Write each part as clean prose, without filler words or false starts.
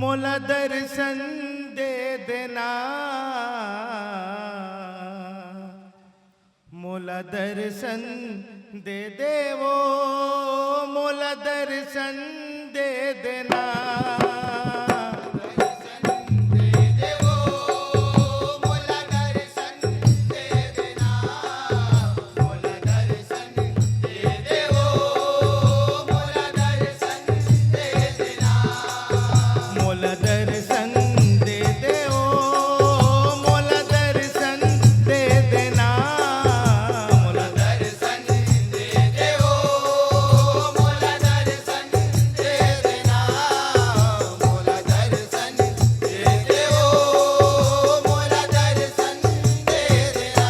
मोला दर्शन दे देना, मोला दर्शन दे देवो, मोला दर्शन दे देना। मोला दर्शन मोला दर्शन दे देवो, मोला दर्शन दे देना, मोला दर्शन दे देवो, मोला दर्शन दे देना।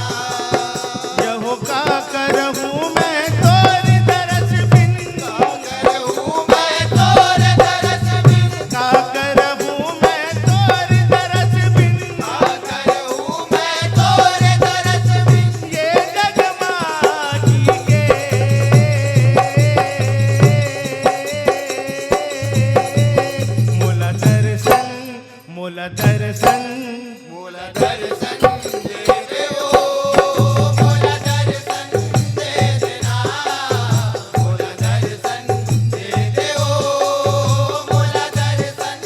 यहो का करहूँ मैं तोर दरस बिन, का करहूँ मैं तोर दरस बिन, का करहूँ मैं तोर दरस बिन, का करहूँ मैं तोर दरस बिन। ये जगमाची के मोला दर्शन मोला दर्शन मोला दर्शन दे देवो, मोला दर्शन दे देना, मोला दर्शन दे देवो, मोला दर्शन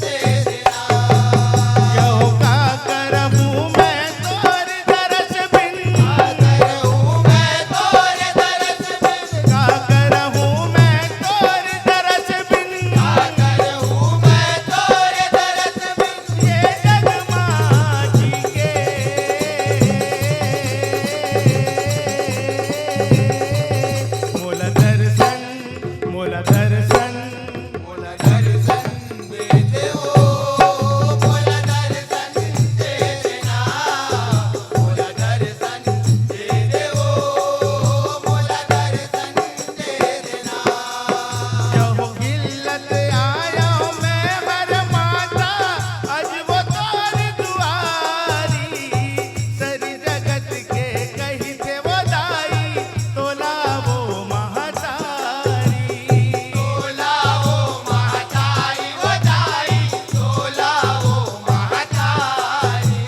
दे देना। यहो गिल्लत आया मैं हर माता, अज वो तोर दुआरी, सरी जगत के कही थे वो दाई, तोला वो महतारी, तोला वो महतारी वो दाई, तोला वो महतारी,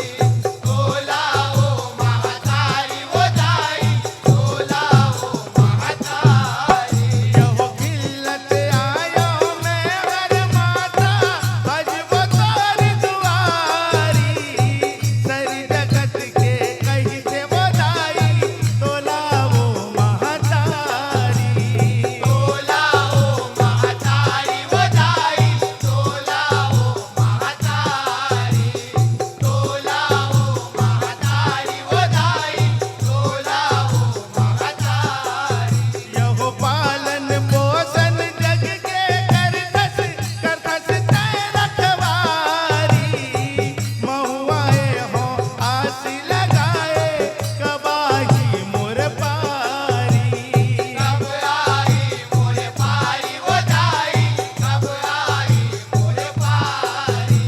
तोला वो महतारी वो दाई, तोला वो महतारी। यहो गिल्लत आया मैं हर माता, अज वो तोर दुआरी, सरी जगत के कही थे वो दाई, तोला वो महतारी, तोला वो महतारी वो दाई, तोला वो महतारी, तोला वो महतारी वो दाई, तोला वो महतारी। यहो पालन पोषण जग के करतस तै रखवारी, महुआए हो आस लगाए, कब आई मोर पारी, कब आई मोर पारी वो दाई, कब आई मोर पारी,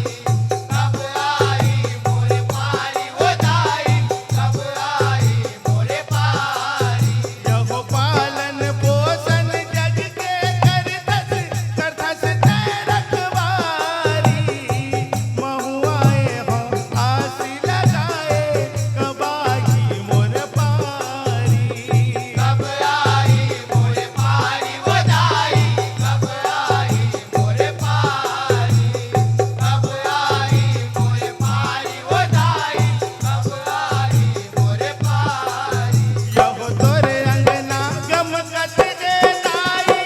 कब आई मोर पारी वो दाई, कब आई मोर पारी। यहो पालन पोषण जग के करतस तै रखवारी, महुआए हो आस लगाए, कब आई मोर पारी, कब आई मोर पारी वो दाई, कब आई मोर पारी, कब आई मोर पारी वो दाई, कब आई मोर पारी। यहो तोरे अंगना गमगत गे दाई,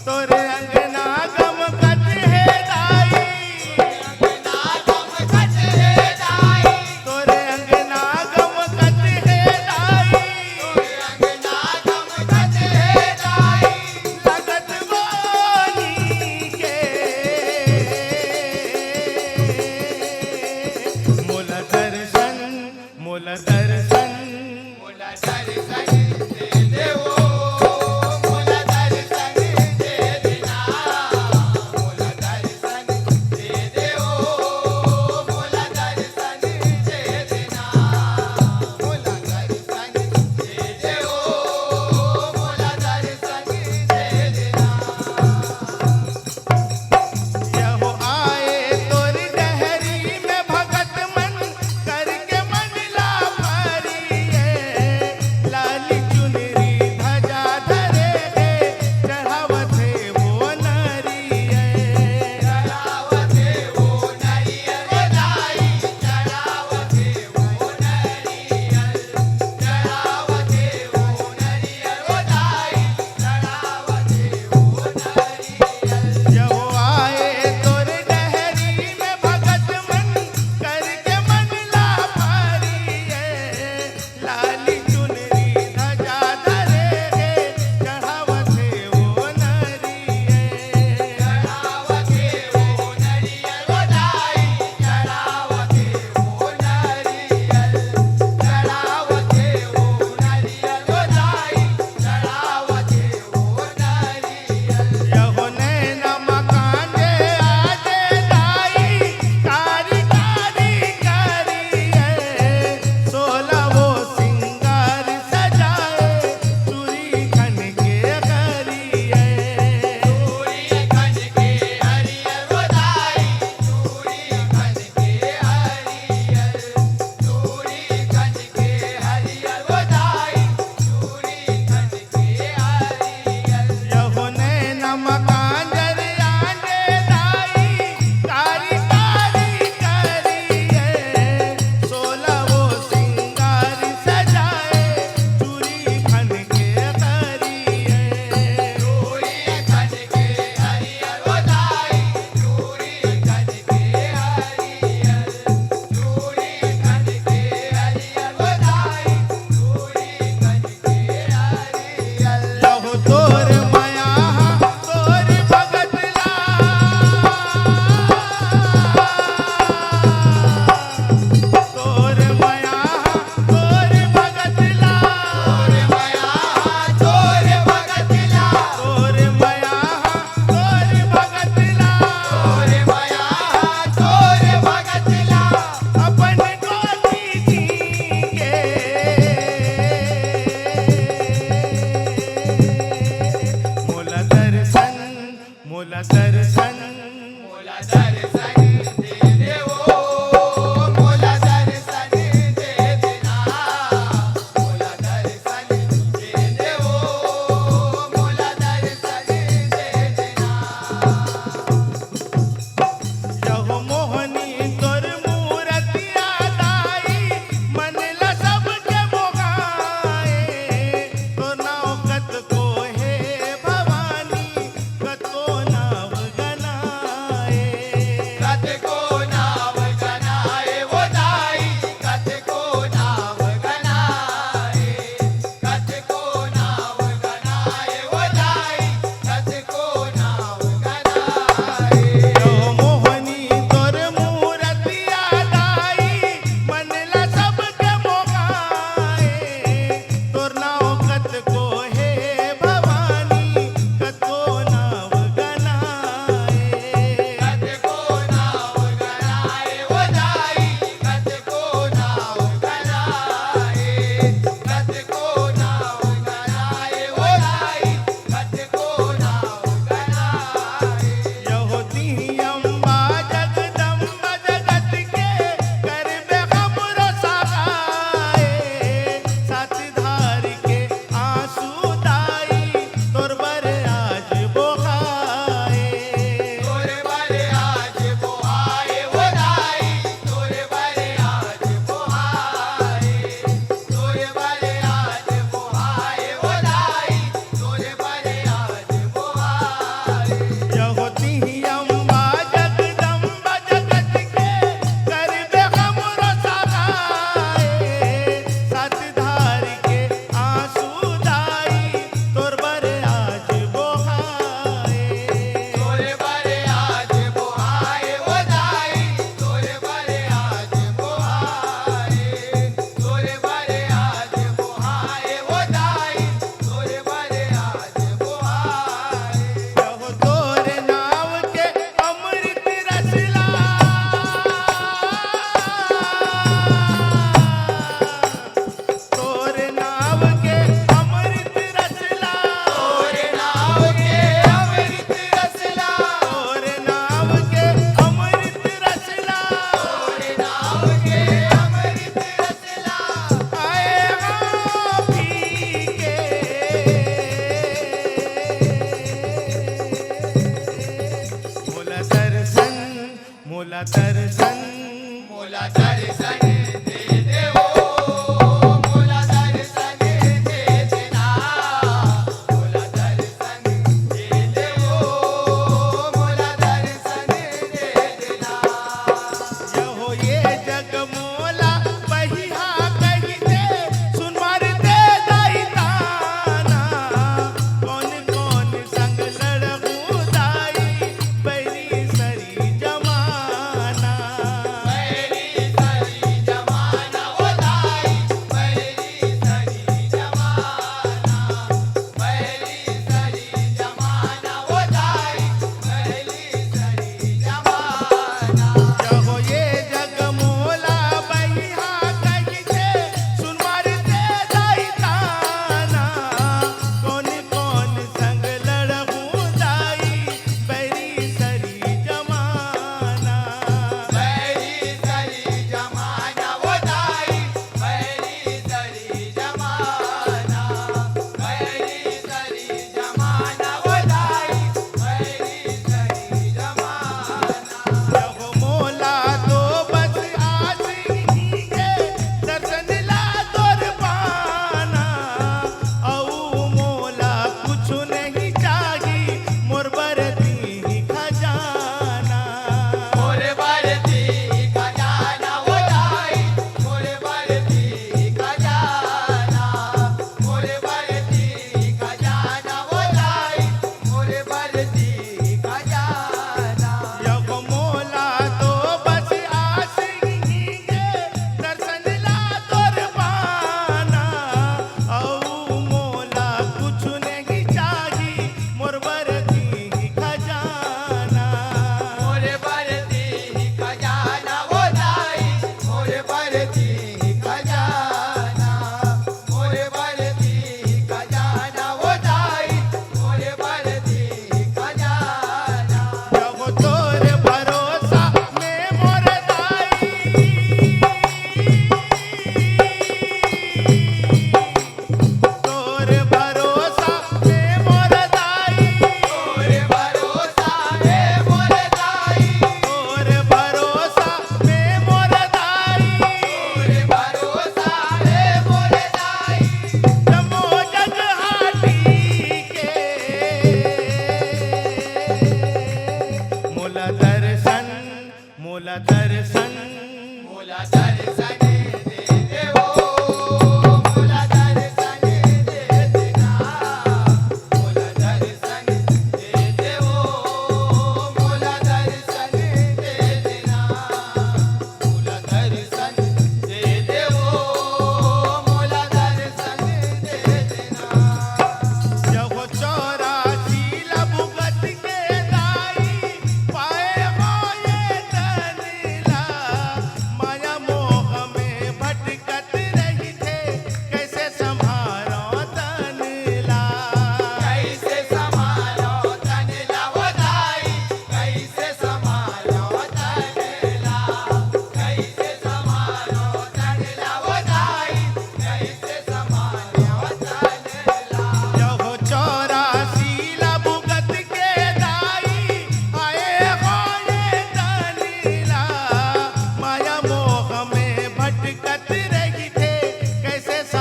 तोरे अंगना गमगत है दाई, अंगना गमगत है दाई, तोरे अंगना गमगत है दाई, तोरे अंगना गमगत है दाई, लगत वानी के मोला दर्शन मोला दर्शन मोला दर्शन दे देवो, मोला दर्शन दे देना, मोला दर्शन दे देवो, मोला दर्शन दे देना, मोला दर्शन दे देवो, मोला दर्शन दे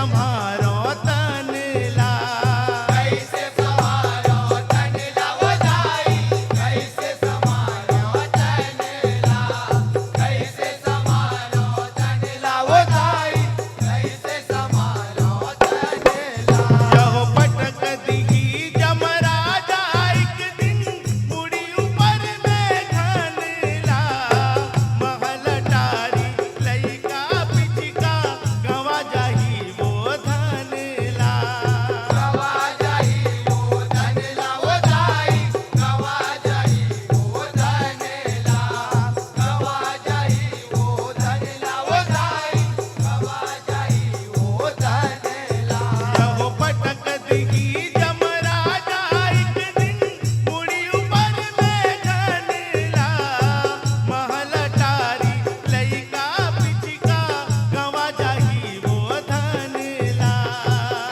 संभारो तनला, कैसे संभारो तनला वो दाई, कैसे संभारो तनला, कैसे संभारो तनला वो दाई, कैसे संभारो तनला। यहो पटक दिही जमराजा एक दिन मुड़ी ऊपर में घनला, महल टारी लइका पिचका गवा जाही वो धनला, गवा जाई वो धनला वो दाई, गवा जाई वो धनला, गवा जाई वो धनला वो दाई, गवा जाई वो धनला। यहो पटक दिही जमराजा एक दिन मुड़ी ऊपर में घनला, महल टारी लइका पिचका गवा जाही वो धनला,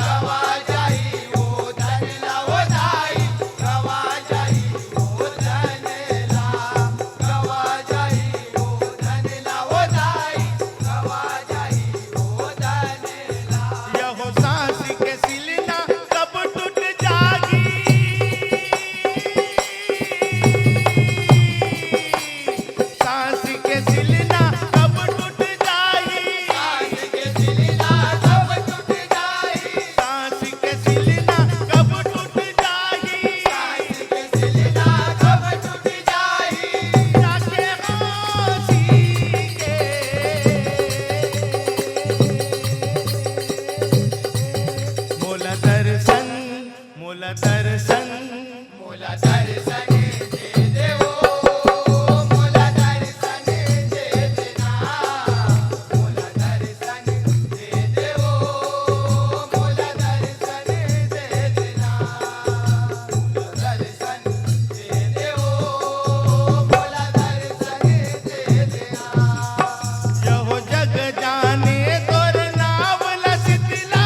गवा जाई वो धनला वो दाई, गवा जाई वो धनला, गवा जाई वो धनला वो दाई, गवा जाई वो धनला। यहो सांस के सिलना कब टूट जागी, सांस के सिलना कब टूट जाई, सांस के सिलना कब टूट जाई, सांस के सिलना कब टूट जाई, सांस के सिलना कब टूट जाई। जाके हंसी के मोला दर्शन, मोला दर्शन, मोला दर्शन दे देवो, मोला दर्शन दे देना, मोला दर्शन दे देवो, मोला दर्शन दे देना, मोला दर्शन दे देवो, मोला दर्शन दे देना। यहो जग जाने तोर नाम लसितला,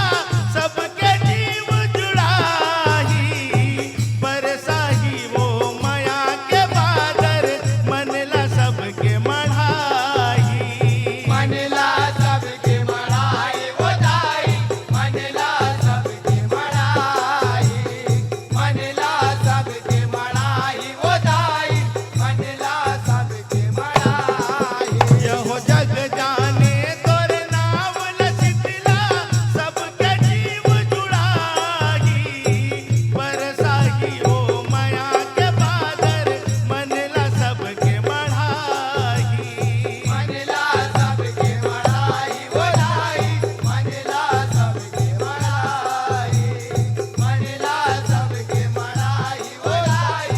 सबके जीव जुड़ाही, बरसाही वो माया के बादर, मनला सबके मढ़ाही, मनला सबके मढ़ाई वो दाई, मनला सबके मढ़ाई, मनला सबके मढ़ाई वो दाई, मनला सबके मढ़ाई। यहो जग जाने तोर नाम लसितला, सबके जीव जुड़ाही, बरसाही वो माया के बादर, मनला सबके मढ़ाही, मनला सबके मढ़ाई वो दाई, मनला सबके मढ़ाई, मनला सबके मढ़ाई वो दाई,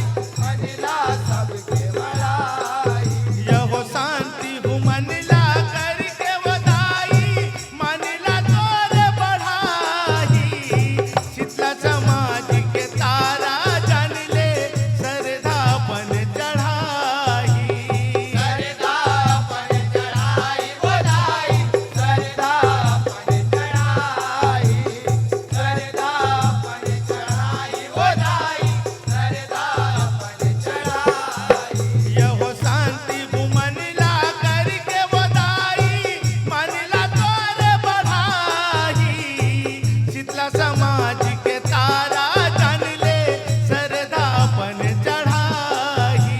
मनला सबके मढ़ाई। यहो शांति हूँ मनला करके वदाई, मनला तोर बढ़ाही, शीतला समाज के तारा जान ले, सरधापन चढ़ाही, सरदापन चढ़ाई वो दाई, सरदापन चढ़ाई, सरदापन चढ़ाई वो दाई, सरदापन चढ़ाई। यहो शांति हूँ मनला करके वदाई, मनला तोर बढ़ाही, शीतला समाज के तारा जान ले, सरधापन चढ़ाही,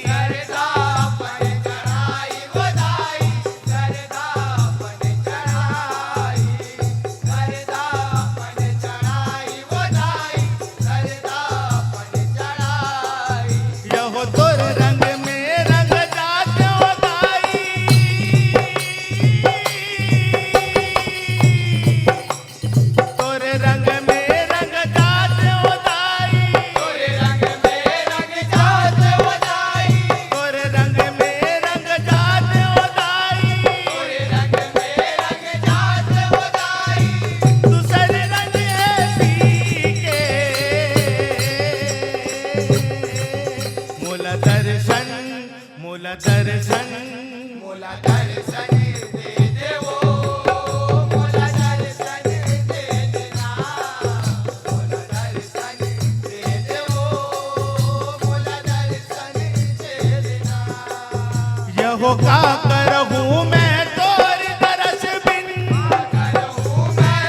सरदापन चढ़ाई वो दाई, सरदापन चढ़ाई, सरदापन चढ़ाई वो दाई, सरदापन चढ़ाई। यहो तोर रंग में रंग जाते हो दाई, तोर रंग में रंग जाते हो दाई, तोरे रंग में रंग जात वो दाई, तोर रंग में रंग जाते हो दाई, तोरे रंग में रंग जात वो दाई। दूसर रंग है पी के मोला दर्शन, मोला दर्शन, मोला दर्शन दे देवो, मोला दर्शन दे देना, मोला दर्शन दे देवो, मोला दर्शन दे देना। यहो का करहूँ मैं तोर दरस बिन, करहूँ मैं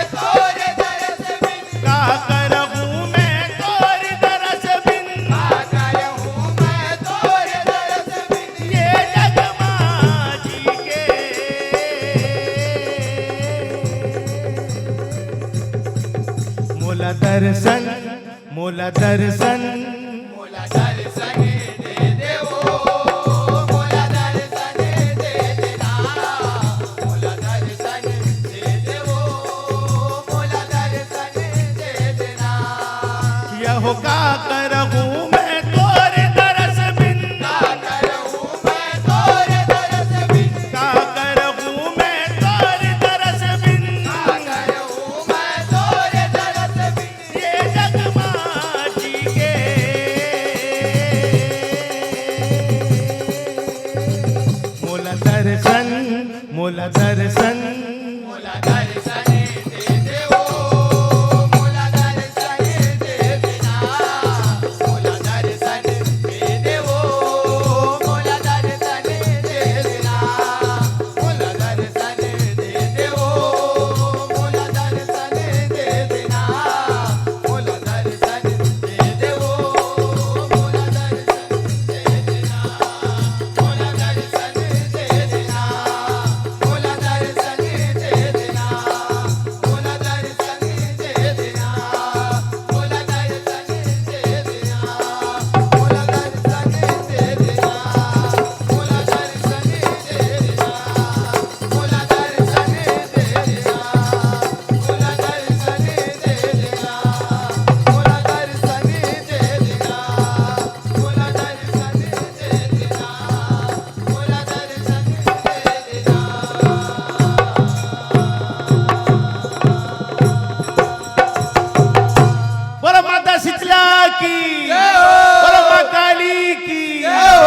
मोला दर्शन मोला दर्शन मोला दर्शन दे देवो मोला दर्शन दे देना मोला दर्शन दे देवो मोला दर्शन दे देना यहो का करहूँ मैं तोरे दरस बिन का करूँ मैं तोरे दरस बिन का करहूँ मैं तोरे दरस बिन का करूँ मैं तोरे दरस बिन ये जग माटी के मोला दर्शन मोला दर्शन मोला दर्शन दे देवो मोला दर्शन दे देना मोला दर्शन दे देवो मोला दर्शन दे देना मोला दर्शन दे देवो मोला दर्शन दे देना मोला दर्शन दे देवो मोला दर्शन दे देना मोला दर्शन दे देना मोला दर्शन दे देना मोला दर्शन दे देना मोला दर्शन दे देना मोला दर्शन दे देना मोला दर्शन दे देना मोला दर्शन दे देना मोला दर्शन दे देना मोला दर्शन दे देना मोला दर्शन दे देना मोला दर्शन दे देना बोला माता शीतला की